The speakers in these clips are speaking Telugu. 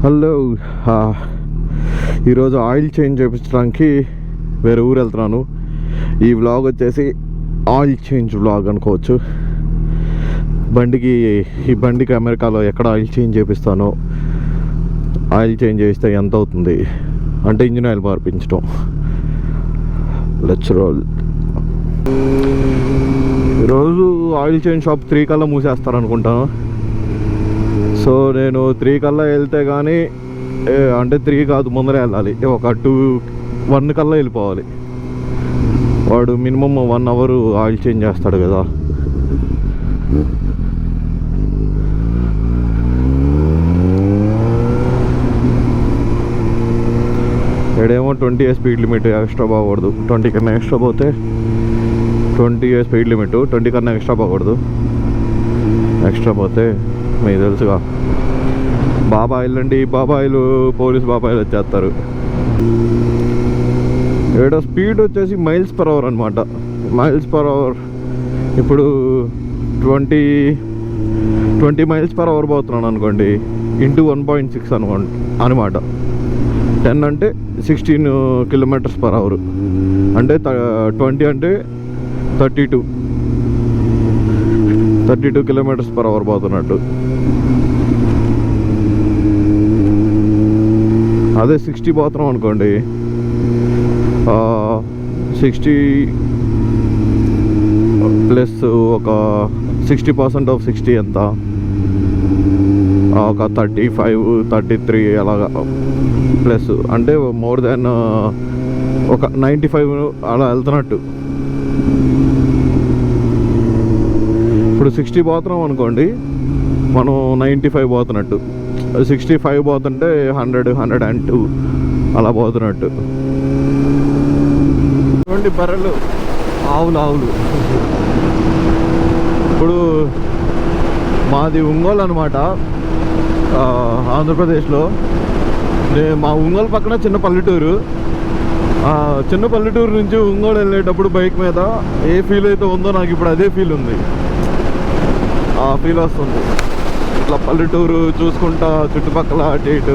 హలో, ఈరోజు ఆయిల్ చేంజ్ చేయించడానికి వేరే ఊరు వెళ్తున్నాను. ఈ వ్లాగ్ వచ్చేసి ఆయిల్ చేంజ్ వ్లాగ్ అనుకోవచ్చు. ఈ బండికి అమెరికాలో ఎక్కడ ఆయిల్ చేంజ్ చేపిస్తానో, ఆయిల్ చేంజ్ చేస్తే ఎంత అవుతుంది అంటే ఇంజిన్ ఆయిల్ మార్పించడం. Let's roll. ఈరోజు ఆయిల్ చేంజ్ షాప్ 3 కల్లా మూసేస్తారనుకుంటాను. సో నేను 3 కల్లా వెళ్తే కానీ, అంటే 3 కాదు ముందరే వెళ్ళాలి, ఒక 1 కల్లా వెళ్ళిపోవాలి. వాడు మినిమం 1 అవర్ ఆయిల్ చేంజ్ చేస్తాడు కదా. ఇక్కడేమో 20 స్పీడ్ లిమిట్, ఎక్స్ట్రా పోకూడదు. 20 కన్నా ఎక్స్ట్రా పోతే 20 స్పీడ్ లిమిట్, 20 కన్నా ఎక్స్ట్రా పోకూడదు. ఎక్స్ట్రా పోతే మీకు తెలుసుగా, బాబాయిలు అండి, బాబాయిలు పోలీస్ బాబాయిలు వచ్చేస్తారు. ఇక్కడ స్పీడ్ వచ్చేసి మైల్స్ పర్ అవర్ అనమాట. మైల్స్ పర్ అవర్ ఇప్పుడు 20 మైల్స్ పర్ అవర్ పోతున్నాను అనుకోండి, ఇంటూ 1.6 అనుకోండి అనమాట. 10 అంటే 16 కిలోమీటర్స్ పర్ అవర్, అంటే 20 అంటే 32 కిలోమీటర్స్ పర్ అవర్ పోతున్నట్టు. అదే 60 పోతున్నాం అనుకోండి, 60 ప్లస్ ఒక 60% ఆఫ్ 60 ఎంత, ఒక 35, 33 అలాగా ప్లస్, అంటే మోర్ దెన్ ఒక 95 అలా వెళ్తున్నట్టు. ఇప్పుడు 60 పోతున్నాం అనుకోండి, మనం 95 పోతున్నట్టు. 65 పోతుంటే 100, 102 అలా పోతున్నట్టు. చూడండి బర్రెలు, ఆవులు. ఇప్పుడు మాది ఒంగోలు అనమాట, ఆంధ్రప్రదేశ్లో. మా ఒంగోలు పక్కన చిన్న పల్లెటూరు. చిన్న పల్లెటూరు నుంచి ఒంగోలు వెళ్ళేటప్పుడు బైక్ మీద ఏ ఫీల్ అయితే ఉందో నాకు ఇప్పుడు అదే ఫీల్ ఉంది. ఆ ఫీల్ వస్తుంది. ఇట్లా పల్లెటూరు చూసుకుంటా, చుట్టుపక్కల అటు ఇటు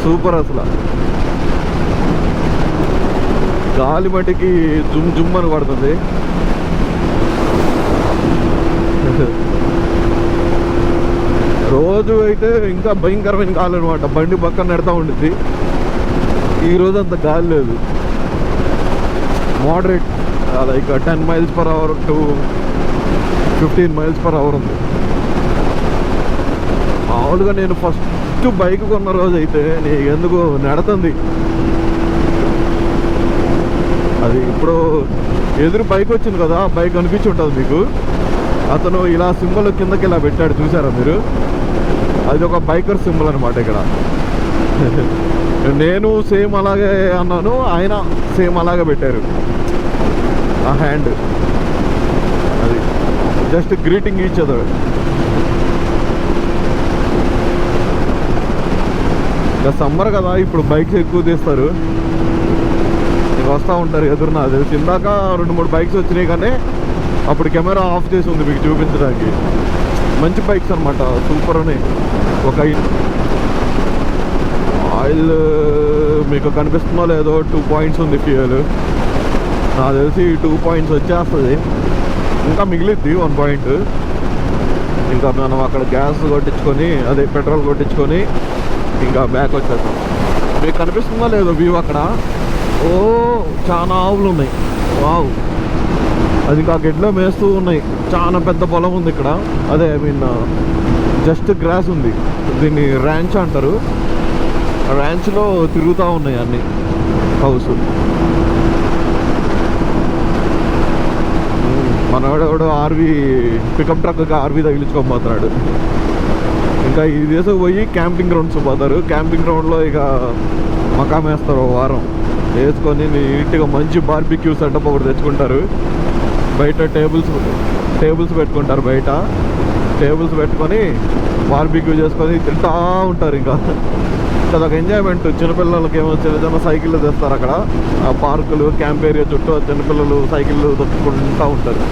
సూపర్. అసలు గాలి మట్టికి జుమ్ అని పడుతుంది. రోజు అయితే ఇంకా భయంకరమైన గాలి అనమాట. బండి పక్కన నెడతా ఉండిద్ది. ఈరోజు అంత గాలి లేదు, moderate, like 10 miles per hour to 15 miles per hour ఉంది. మామూలుగా నేను ఫస్ట్ బైక్ కొన్న రోజు అయితే నీకు ఎందుకు నడుతుంది అది. ఇప్పుడు ఎదురు బైక్ వచ్చింది కదా, బైక్ అనిపించి ఉంటుంది మీకు. అతను ఇలా సింబల్ కిందకి ఇలా పెట్టాడు, చూసారా మీరు? అది ఒక బైకర్ సింబల్ అనమాట ఇక్కడ. నేను సేమ్ అలాగే అన్నాను, ఆయన సేమ్ అలాగే పెట్టారు ఆ హ్యాండ్. అది జస్ట్ గ్రీటింగ్ ఈచ్ అదర్. ఇంకా సమ్మర్ కదా, ఇప్పుడు బైక్స్ ఎక్కువ తీస్తారు, ఇంకా వస్తూ ఉంటారు ఎదురు. నాకు తెలిసి ఇందాక 2-3 బైక్స్ వచ్చినాయి, కానీ అప్పుడు కెమెరా ఆఫ్ చేసి ఉంది మీకు చూపించడానికి. మంచి బైక్స్ అనమాట, సూపర్ అని. ఒక ఆయిల్ మీకు కనిపిస్తుందో లేదో, 2 పాయింట్స్ ఉంది ఫ్యూయల్. నాకు తెలిసి 2 పాయింట్స్ వచ్చేస్తుంది, ఇంకా మిగిలిద్ది 1 పాయింట్. ఇంకా మనం అక్కడ గ్యాస్ కొట్టించుకొని, అదే పెట్రోల్ కొట్టించుకొని ఇంకా బ్యాక్ వచ్చేస్తాం. మీకు కనిపిస్తుందో లేదో వ్యూ అక్కడ. ఓ చాలా ఆవులు ఉన్నాయి, వావ్. అది ఇంకా గెడ్లో మేస్తూ ఉన్నాయి. చాలా పెద్ద పొలం ఉంది ఇక్కడ. అదే ఐ మీన్ జస్ట్ గ్రాస్ ఉంది. దీన్ని ర్యాంచ్ అంటారు. ర్యాంచ్లో తిరుగుతూ ఉన్నాయి అన్ని హౌస్. మనవాడు ఆర్వీ పికప్ ట్రక్కి ఆర్వీ తగిలించుకోబోతున్నాడు. ఇంకా ఈ దేశం పోయి క్యాంపింగ్ గ్రౌండ్స్ పోతారు. క్యాంపింగ్ గ్రౌండ్లో ఇక మకాం వేస్తారు, వారం వేసుకొని నీట్గా మంచి బార్బిక్యూ సెటప్ ఒకటి తెచ్చుకుంటారు. బయట టేబుల్స్ పెట్టుకుంటారు. బయట టేబుల్స్ పెట్టుకొని బార్బిక్యూ చేసుకొని తింటూ ఉంటారు. ఇంకా అదొక ఎంజాయ్మెంట్. చిన్నపిల్లలకి ఏమో చిన్న సైకిళ్ళు తెస్తారు అక్కడ. ఆ పార్కులు, క్యాంప్ ఏరియా చుట్టూ చిన్నపిల్లలు సైకిళ్ళు తొక్కుకుంటూ ఉంటారు.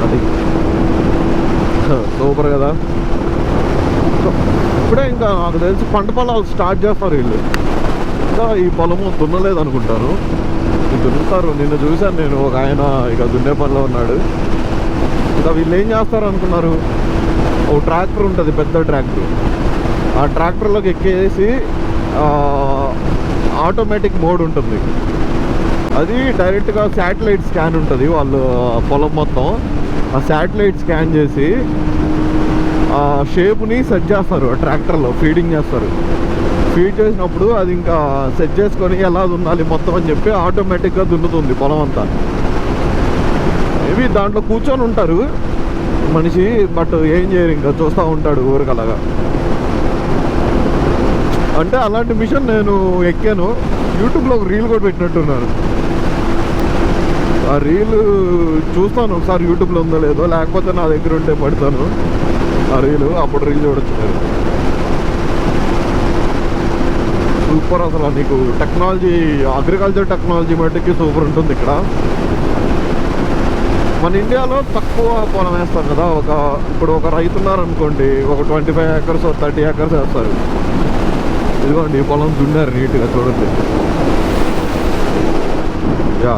అది సూపర్ కదా. ఇప్పుడే ఇంకా నాకు తెలిసి పంట పొలాలు స్టార్ట్ చేస్తారు వీళ్ళు. ఇంకా ఈ పొలము దున్నలేదు అనుకుంటాను, దున్నుతారు. నిన్న చూశాను నేను, ఒక ఆయన ఇక దున్నే పనిలో ఉన్నాడు. ఇంకా వీళ్ళు ఏం చేస్తారు అనుకున్నారు, ఓ ట్రాక్టర్ ఉంటుంది, పెద్ద ట్రాక్టర్. ఆ ట్రాక్టర్లోకి ఎక్కేసి ఆటోమేటిక్ మోడ్ ఉంటుంది, అది డైరెక్ట్గా శాటిలైట్ స్కాన్ ఉంటుంది. వాళ్ళు పొలం మొత్తం ఆ శాటిలైట్ స్కాన్ చేసి ఆ షేప్ని సెట్ చేస్తారు, ట్రాక్టర్లో ఫీడింగ్ చేస్తారు. ఫీడ్ చేసినప్పుడు అది ఇంకా సెట్ చేసుకొని ఎలా దున్నాలి మొత్తం అని చెప్పి ఆటోమేటిక్గా దున్నుతుంది పొలం అంతా. ఇవి దాంట్లో కూర్చొని ఉంటారు మనిషి, బట్ ఏం చేయరు, ఇంకా చూస్తూ ఉంటాడు ఊరికలాగా. అంటే అలాంటి మిషన్ నేను ఎక్కాను. యూట్యూబ్లో ఒక రీల్ కూడా పెట్టినట్టున్నాను. ఆ రీల్ చూస్తాను ఒకసారి, యూట్యూబ్లో ఉందో లేదో, లేకపోతే నా దగ్గర ఉంటే పడతాను ఆ రీలు, అప్పుడు రీల్ చూడొచ్చు నేను. సూపర్ అసలు. నీకు టెక్నాలజీ, అగ్రికల్చర్ టెక్నాలజీ మట్టికి సూపర్ ఉంటుంది ఇక్కడ. మన ఇండియాలో తక్కువ పొలం వేస్తారు కదా, ఇప్పుడు ఒక రైతు ఉన్నారనుకోండి, ఒక 25 acres 30 acres వేస్తారు. ఇదిగోండి ఈ పొలం దున్నారు నీట్గా, చూడండి. యా,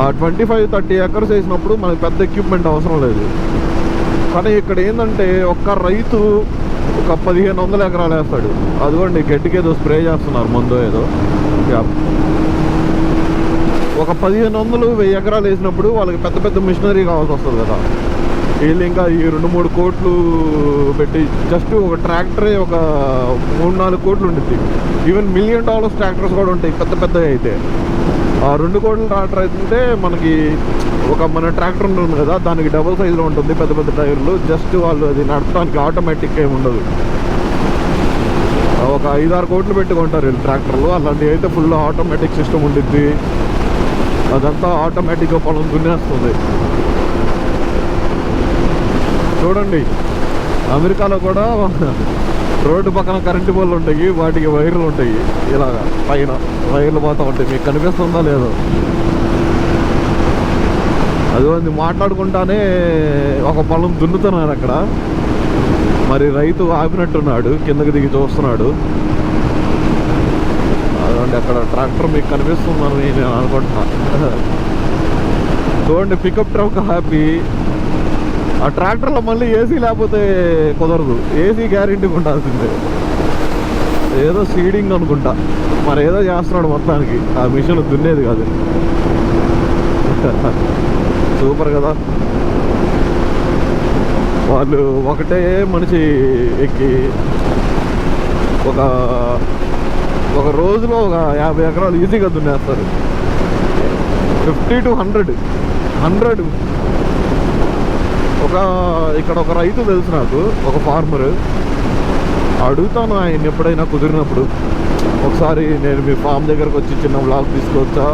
ఆ 25-30 acres వేసినప్పుడు మనకి పెద్ద ఎక్విప్మెంట్ అవసరం లేదు. కానీ ఇక్కడ ఏంటంటే ఒక్క రైతు ఒక 1500 ఎకరాలు వేస్తాడు. అదిగోండి గడ్డికి ఏదో స్ప్రే చేస్తున్నారు, మందు ఏదో. ఒక 1500-1000 ఎకరాలు వేసినప్పుడు వాళ్ళకి పెద్ద పెద్ద మిషనరీ కావాల్సి వస్తుంది కదా. వీళ్ళు ఇంకా ఈ 2-3 కోట్లు పెట్టి, జస్ట్ ఒక ట్రాక్టరే ఒక 3-4 కోట్లు ఉంటుంది. ఈవెన్ $1 million ట్రాక్టర్స్ కూడా ఉంటాయి పెద్ద పెద్దవి అయితే. ఆ 2 కోట్ల ట్రాక్టర్ అయితే మనకి మన ట్రాక్టర్ ఉంటుంది కదా, దానికి డబుల్ సైజులో ఉంటుంది, పెద్ద పెద్ద టైర్లు. జస్ట్ వాళ్ళు అది నడపడానికి ఆటోమేటిక్ ఏమి ఉండదు. ఒక 5-6 కోట్లు పెట్టుకుంటారు వీళ్ళు ట్రాక్టర్లు. అలాంటివి అయితే ఫుల్ ఆటోమేటిక్ సిస్టమ్ ఉంటుంది, అదంతా ఆటోమేటిక్గా పొలం దున్నేస్తుంది. చూడండి అమెరికాలో కూడా రోడ్డు పక్కన కరెంటు పోల్లు ఉంటాయి, వాటికి వైర్లు ఉంటాయి, ఇలాగా పైన వైర్లు పోతూ ఉంటాయి. మీకు కనిపిస్తుందా లేదో? అది మాట్లాడుకుంటానే ఒక పొలం దున్నుతున్నారు అక్కడ. మరి రైతు ఆపినట్టున్నాడు, కిందకి దిగి చూస్తున్నాడు. అదండి అక్కడ ట్రాక్టర్ మీకు కనిపిస్తుందని నేను అనుకుంటున్నా. చూడండి పికప్ ట్రక్ హ్యాపీ. ఆ ట్రాక్టర్లో మళ్ళీ ఏసీ లేకపోతే కుదరదు, ఏసీ గ్యారెంటీగా ఉండాల్సిందే. ఏదో సీడింగ్ అనుకుంటా, మరి ఏదో చేస్తున్నాడు మొత్తానికి. ఆ మిషన్ దున్నేది కాదు. సూపర్ కదా. వాళ్ళు ఒకటే మనిషి ఎక్కి ఒక రోజులో ఒక 50 ఎకరాలు ఈజీగా దున్నేస్తారు. 50 to 100. ఇక్కడ ఒక రైతు తెలుసు నాకు, ఒక ఫార్మర్. అడుగుతాను ఆయన ఎప్పుడైనా కుదిరినప్పుడు, ఒకసారి నేను మీ ఫామ్ దగ్గరకు వచ్చి చిన్న వ్లాగ్ తీసుకొచ్చా,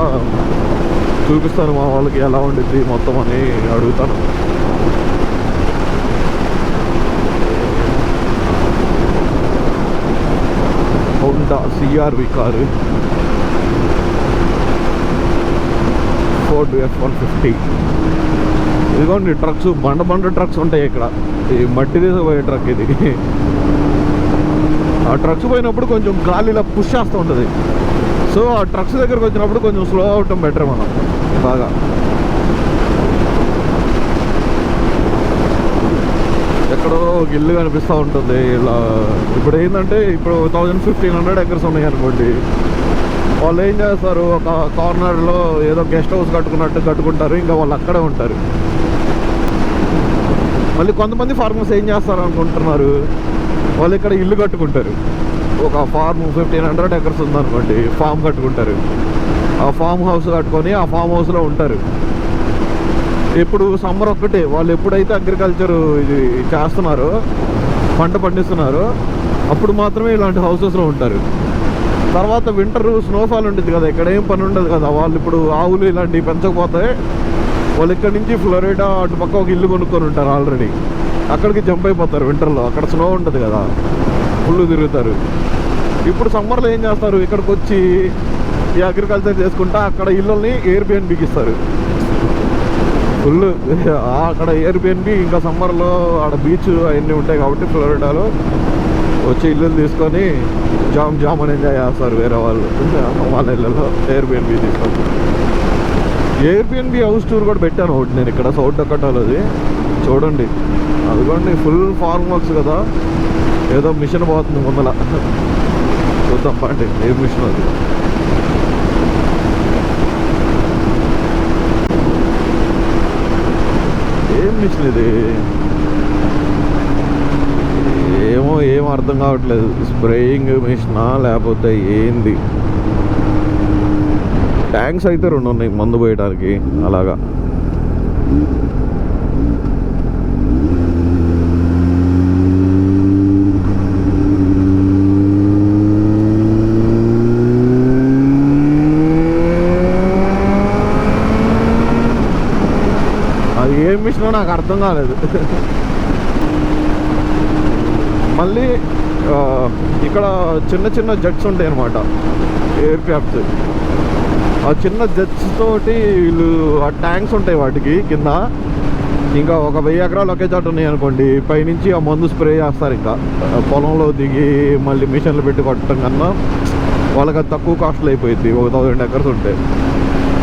చూపిస్తాను మా వాళ్ళకి ఎలా ఉండిద్ది మొత్తం అని అడుగుతాను. Honda CR-V car, Ford F-150. ఇదిగోండి ట్రక్స్, బండ ట్రక్స్ ఉంటాయి ఇక్కడ. ఈ మట్టి తీసిపోయే ట్రక్ ఇది. ఆ ట్రక్స్ పోయినప్పుడు కొంచెం గాలి ఇలా పుష్ చేస్తూ ఉంటుంది. సో ఆ ట్రక్స్ దగ్గరకు వచ్చినప్పుడు కొంచెం స్లో అవటం బెటర్ మనం బాగా. ఎక్కడో ఒక ఇల్లు కనిపిస్తూ ఉంటుంది ఇలా. ఇప్పుడు ఏంటంటే, ఇప్పుడు 1500 acres ఉన్నాయి అనుకోండి, వాళ్ళు ఏం చేస్తారు, ఒక కార్నర్లో ఏదో గెస్ట్ హౌస్ కట్టుకుంటారు, ఇంకా వాళ్ళు అక్కడే ఉంటారు. మళ్ళీ కొంతమంది ఫార్మర్స్ ఏం చేస్తారు అనుకుంటున్నారు, వాళ్ళు ఇక్కడ ఇల్లు కట్టుకుంటారు. ఒక ఫార్మ్ 1500 acres ఉందనుకోండి, ఫామ్ కట్టుకుంటారు. ఆ ఫామ్ హౌస్ కట్టుకొని ఆ ఫామ్ హౌస్లో ఉంటారు. ఇప్పుడు సమ్మర్ ఒక్కటే, వాళ్ళు ఎప్పుడైతే అగ్రికల్చర్ ఇది చేస్తున్నారో, పంట పండిస్తున్నారో, అప్పుడు మాత్రమే ఇలాంటి హౌసెస్లో ఉంటారు. తర్వాత వింటర్ స్నోఫాల్ ఉంటుంది కదా, ఇక్కడ ఏం పని ఉండదు కదా. వాళ్ళు ఇప్పుడు ఆవులు ఇలాంటివి పెంచకపోతే వాళ్ళు ఇక్కడ నుంచి ఫ్లోరిడా అటు పక్క ఒక ఇల్లు కొనుక్కొని ఉంటారు ఆల్రెడీ. అక్కడికి జంప్ అయిపోతారు వింటర్లో, అక్కడ స్నో ఉంటుంది కదా, ఫుల్ తిరుగుతారు. ఇప్పుడు సమ్మర్లో ఏం చేస్తారు, ఇక్కడికి వచ్చి ఈ అగ్రికల్చర్ చేసుకుంటా అక్కడ ఇళ్ళని ఎయిర్బిఎన్బికి ఇస్తారు. ఫుల్ అక్కడ ఎయిర్బిఎన్బి. ఇంకా సమ్మర్లో ఆడ బీచ్ అవన్నీ ఉంటాయి కాబట్టి ఫ్లోరిడాలో వచ్చి ఇల్లు తీసుకొని జామ్ అని ఎంజాయ్ చేస్తారు వేరే వాళ్ళు వాళ్ళ ఇళ్ళలో ఎయిర్బిఎన్బి తీసుకొని. ఎయిర్బిఎన్బి హౌస్ టూర్ కూడా పెట్టాను ఒకటి నేను ఇక్కడ సౌత్ డకోటాలోది. చూడండి అదిగోండి ఫుల్ ఫార్మ్ వర్క్స్ కదా, ఏదో మిషన్ పోతుంది ముందల. చూద్దాం పండి ఏ మిషన్ అది. ఏం మిషన్ ఇది ఏం అర్థం కావట్లేదు. స్ప్రేయింగ్ మిషనా లేకపోతే ఏంది? ట్యాంక్స్ అయితే 2 ఉన్నాయి మందు పోయడానికి అలాగా. అది ఏం మిషనో నాకు అర్థం కాలేదు. మళ్ళీ ఇక్కడ చిన్న జెట్స్ ఉంటాయి అన్నమాట, ఎయిర్ క్రాఫ్ట్స్. ఆ చిన్న జెట్స్ తోటి వీళ్ళు ఆ ట్యాంక్స్ ఉంటాయి వాటికి కింద. ఇంకా ఒక 1000 ఎకరాలు ఒకే చోట ఉన్నాయి అనుకోండి, పైనుంచి ఆ మందు స్ప్రే చేస్తారు. ఇంకా పొలంలో దిగి మళ్ళీ మిషన్లు పెట్టి కొట్టడం కన్నా వాళ్ళకి అది తక్కువ కాస్ట్లో అయిపోయింది. 1000 ఎకర్స్ ఉంటే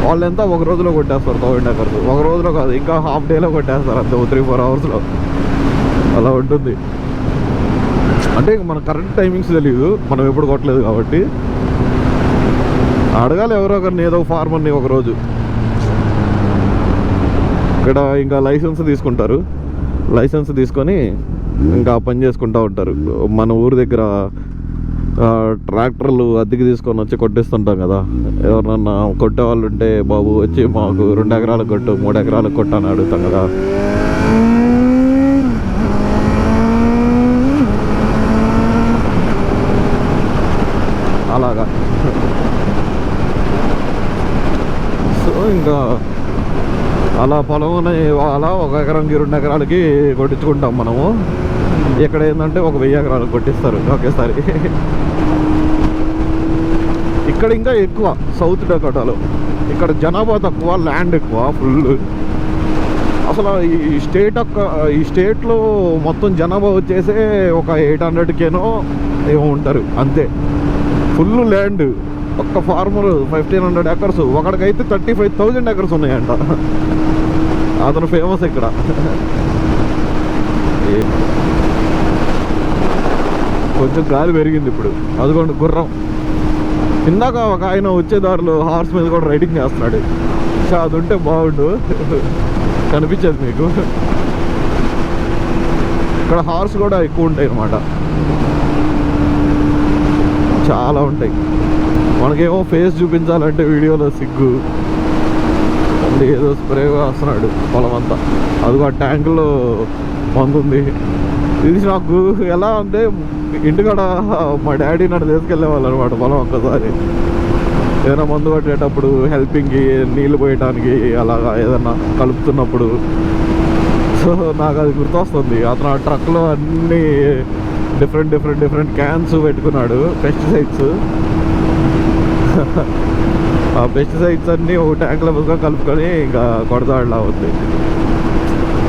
వాళ్ళు ఎంత ఒక రోజులో కొట్టేస్తారు. 1000 ఎకర్స్ ఒక రోజులో కాదు, ఇంకా హాఫ్ డేలో కొట్టేస్తారు అంతే, 3-4 అవర్స్లో అలా ఉంటుంది. అంటే మన కరెక్ట్ టైమింగ్స్ తెలియదు, మనం ఎప్పుడు కొట్టలేదు కాబట్టి. అడగాలి ఎవరో ఒకరిని, ఏదో ఫార్మర్ని ఒకరోజు. ఇక్కడ ఇంకా లైసెన్స్ తీసుకుంటారు, లైసెన్స్ తీసుకొని ఇంకా పని చేసుకుంటూ ఉంటారు. మన ఊరి దగ్గర ట్రాక్టర్లు అద్దెకి తీసుకొని వచ్చి కొట్టిస్తుంటాం కదా. ఎవరన్నా కొట్టే వాళ్ళు ఉంటే బాబు వచ్చి మాకు 2 ఎకరాలకు కొట్టు 3 ఎకరాలకు కొట్టు అని అడుగుతాం కదా. అలాగా. సో ఇంకా అలా పొలం అలా 1 ఎకరానికి 2 ఎకరాలకి కొట్టించుకుంటాం మనము. ఇక్కడ ఏంటంటే ఒక 1000 ఎకరాలకు కొట్టిస్తారు ఒకేసారి. ఇక్కడ ఇంకా ఎక్కువ సౌత్ డకోటాలో. ఇక్కడ జనాభా తక్కువ, ల్యాండ్ ఎక్కువ ఫుల్. అసలు ఈ స్టేట్లో మొత్తం జనాభా వచ్చేసే ఒక 800Kనో ఏమో ఉంటారు అంతే. Full land. ఒక్క ఫార్మర్ 1500 ఎకర్స్, ఒకడికైతే 35,000 ఎకర్స్ ఉన్నాయంట. అతను ఫేమస్ ఇక్కడ. కొంచెం గాలి పెరిగింది ఇప్పుడు. అదిగోండి గుర్రం. ఇందాక ఒక ఆయన వచ్చేదారిలో హార్స్ మీద కూడా రైడింగ్ చేస్తున్నాడు. అది ఉంటే బాగుండు, కనిపించేది మీకు. ఇక్కడ హార్స్ కూడా ఎక్కువ ఉంటాయి అన్నమాట, చాలా ఉంటాయి. మనకేమో ఫేస్ చూపించాలంటే వీడియోలో సిగ్గు. అండి ఏదో స్ప్రే వేస్తున్నాడు పొలం అంతా. అదిగో ఆ ట్యాంకులో మందు ఉంది. ఇది నాకు ఎలా అంటే ఇంటికాడ మా డాడీ నన్ను తీసుకెళ్ళేవాళ్ళు అనమాట పొలం. ఒక్కసారి ఏదైనా మందు కొట్టేటప్పుడు హెల్పింగ్కి, నీళ్ళు పోయటానికి, అలాగా ఏదన్నా కలుపుతున్నప్పుడు. సో నాకు అది గుర్తొస్తుంది. అతను ఆ ట్రక్లో అన్నీ డిఫరెంట్ క్యాన్స్ పెట్టుకున్నాడు, పెస్టిసైడ్స్. ఆ పెస్టిసైడ్స్ అన్నీ ఒక ట్యాంక్లో కలుపుకొని ఇంకా కొడతాడులా ఉంది.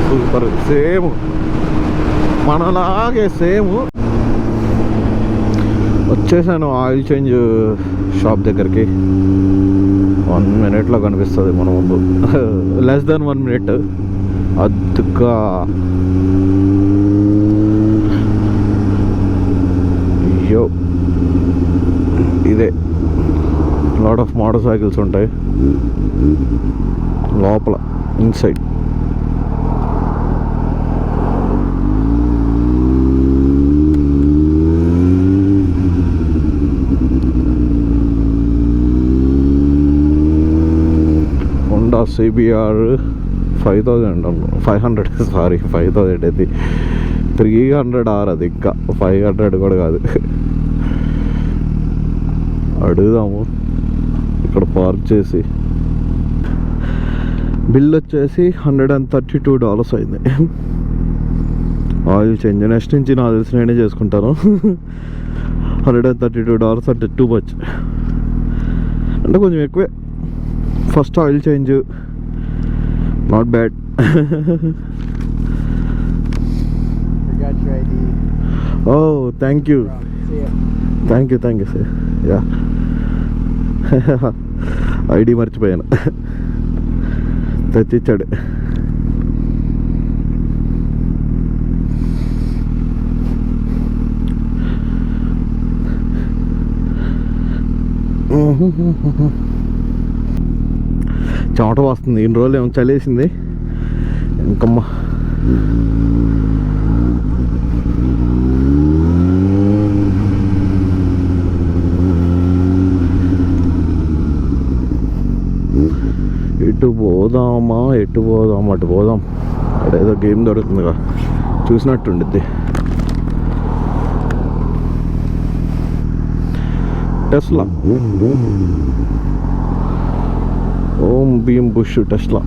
సూపర్, సేమ్ మనలాగే సేమ్. వచ్చేసాను ఆయిల్ చేంజ్ షాప్ దగ్గరికి. 1 minute కనిపిస్తుంది మన ముందు, లెస్ దెన్ 1 minute. అద్దుగా అయ్యో ఇదే లాట్ ఆఫ్ మోటార్ సైకిల్స్ ఉంటాయి లోపల ఇన్సైడ్. హోండా CBR 500 సారీ 5000 అది 300R. అది ఇంకా 500 కూడా కాదు. అడుగుదాము. ఇక్కడ పార్క్ చేసి బిల్ వచ్చేసి $132 అయింది. ఆయిల్ చేంజ్ నెక్స్ట్ నుంచి నాకు తెలిసి నేనే చేసుకుంటాను. $132 అంటే టూ మచ్, అంటే కొంచెం ఎక్కువే. First oil change not bad. Oh thank you thank you sir. Yeah ID మర్చిపోయాను, తెచ్చిచ్చాడు. చెమట వస్తుంది. ఇన్ని రోజులు ఏమో చలేసింది, ఇంకమ్మా ఎటు పోదామా అటు పోదాం. అక్కడ ఏదో గేమ్ దొరుకుతుందిగా, చూసినట్టుండిద్ది. టెస్లా, ఓం భీమ్ బుష్ టెస్లా.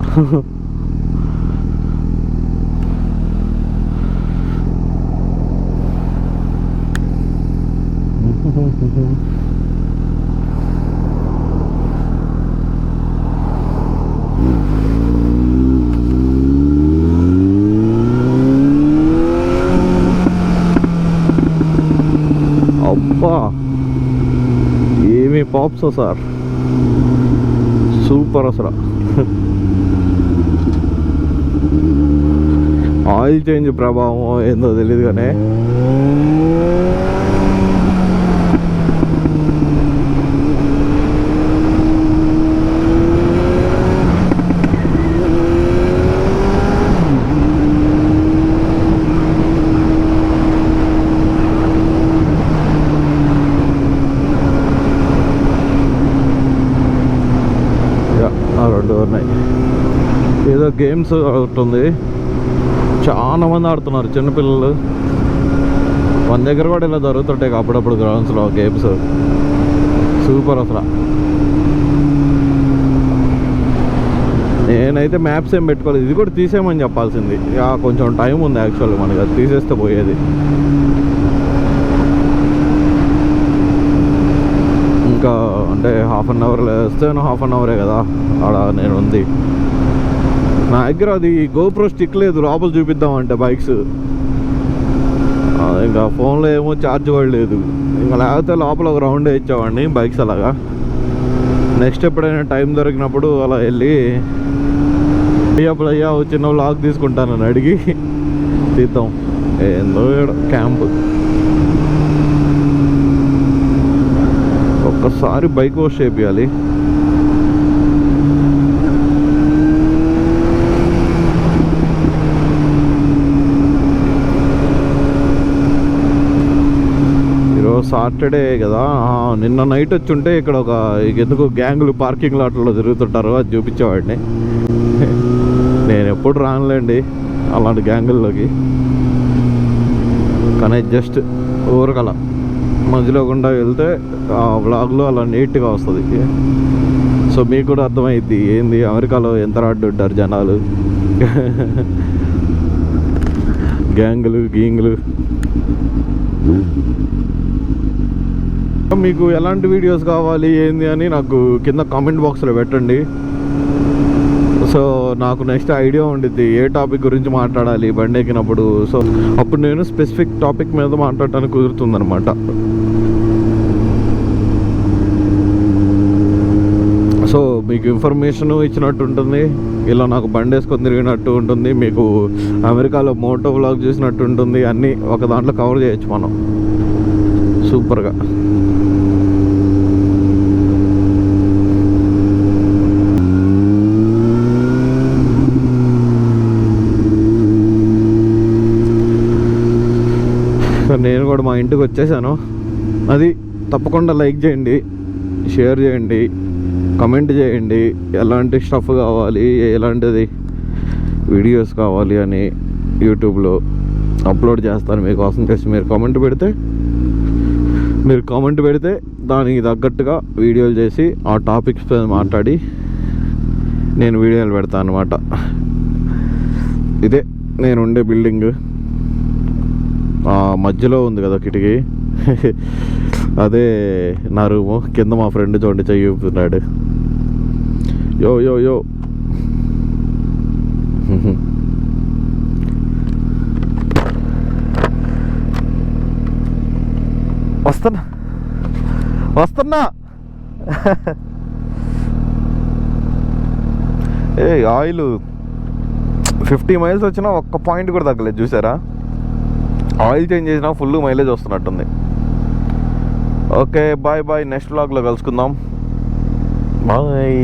అబ్బా ఏమి పాప్స్ సార్, సూపర్ అసలు. ఆయిల్ చేంజ్ ప్రభావం ఏందో తెలియదు కానీ రెండు ఉన్నాయి. ఏదో గేమ్స్ అవుతుంది, చాలా మంది ఆడుతున్నారు చిన్నపిల్లలు. మన దగ్గర కూడా ఇలా జరుగుతుంటాయి అప్పుడప్పుడు గ్రౌండ్స్లో గేమ్స్. సూపర్ అసలు. నేనైతే మ్యాప్స్ ఏం పెట్టుకోలేదు, ఇది కూడా తీసేయమని చెప్పాల్సింది. కొంచెం టైం ఉంది యాక్చువల్లీ, మనకి అది తీసేస్తే పోయేది. ఇంకా అంటే హాఫ్ అన్ అవర్ వేస్తే హాఫ్ అన్ అవరే కదా ఆడ నేను ఉంది. నా దగ్గర అది గోప్రో స్టిక్ లేదు, లోపల చూపిద్దామంటే బైక్స్. ఇంకా ఫోన్లో ఏమో ఛార్జ్ కూడా లేదు. ఇంకా లేకపోతే లోపల ఒక రౌండ్ ఇచ్చేవాడిని బైక్స్ అలాగా. నెక్స్ట్ ఎప్పుడైనా టైం దొరికినప్పుడు అలా వెళ్ళి అయ్యా చిన్న వ్లాగ్ తీసుకుంటానని అడిగి తీద్దాం. ఏందో క్యాంప్. ఒక్కసారి బైక్ వాష్ చేయాలి. ఈరోజు సాటర్డే కదా, నిన్న నైట్ వచ్చి ఉంటే ఇక్కడ ఒక ఎందుకు గ్యాంగులు పార్కింగ్ లాట్లలో తిరుగుతుంటారు, అది చూపించేవాడిని. నేను ఎప్పుడు రానులేండి అలాంటి గ్యాంగుల్లోకి, కానీ జస్ట్ ఊరకలా మధ్యలో గుండా వెళ్తే ఆ వ్లాగ్లో అలా నీట్గా వస్తుంది. సో మీకు కూడా అర్థమైద్ది ఏంది అమెరికాలో ఎంత రాడ్డు ఉంటారు జనాలు, గ్యాంగులు గీంగులు. మీకు ఎలాంటి వీడియోస్ కావాలి ఏంది అని నాకు కింద కామెంట్ బాక్స్లో పెట్టండి. సో నాకు నెక్స్ట్ ఐడియా ఉండిద్ది ఏ టాపిక్ గురించి మాట్లాడాలి బండి ఎక్కినప్పుడు. సో అప్పుడు నేను స్పెసిఫిక్ టాపిక్ మీద మాట్లాడటానికి కుదురుతుందనమాట. సో మీకు ఇన్ఫర్మేషన్ ఇచ్చినట్టు ఉంటుంది, ఇలా నాకు బండి వేసుకొని తిరిగినట్టు ఉంటుంది, మీకు అమెరికాలో మోటో వ్లాగ్ చూసినట్టు ఉంటుంది. అన్నీ ఒక దాంట్లో కవర్ చేయొచ్చు మనం సూపర్గా. నేను కూడా మా ఇంటికి వచ్చేసాను. అది తప్పకుండా లైక్ చేయండి, షేర్ చేయండి, కమెంట్ చేయండి ఎలాంటి స్టఫ్ కావాలి, ఎలాంటిది వీడియోస్ కావాలి అని యూట్యూబ్లో అప్లోడ్ చేస్తాను మీకోసం. చేసి మీరు కామెంట్ పెడితే దానికి తగ్గట్టుగా వీడియోలు చేసి ఆ టాపిక్స్ పైన మాట్లాడి నేను వీడియోలు పెడతాను అనమాట. ఇదే నేను ఉండే బిల్డింగ్ మధ్యలో ఉంది కదా కిటికీ, అదే నా రూము. కింద మా ఫ్రెండ్ చూడండి చెయ్యి ఊపుతున్నాడు. యో యో యో. వస్తున్నా వస్తున్నా. ఏ ఆయిల్ 50 మైల్స్ వచ్చినా ఒక్క పాయింట్ కూడా తగ్గలేదు చూసారా. ఆయిల్ చేంజ్ చేసినా ఫుల్ మైలేజ్ వస్తున్నట్టుంది. ఓకే బాయ్ బాయ్, నెక్స్ట్ వ్లాగ్లో కలుసుకుందాం. బాయ్.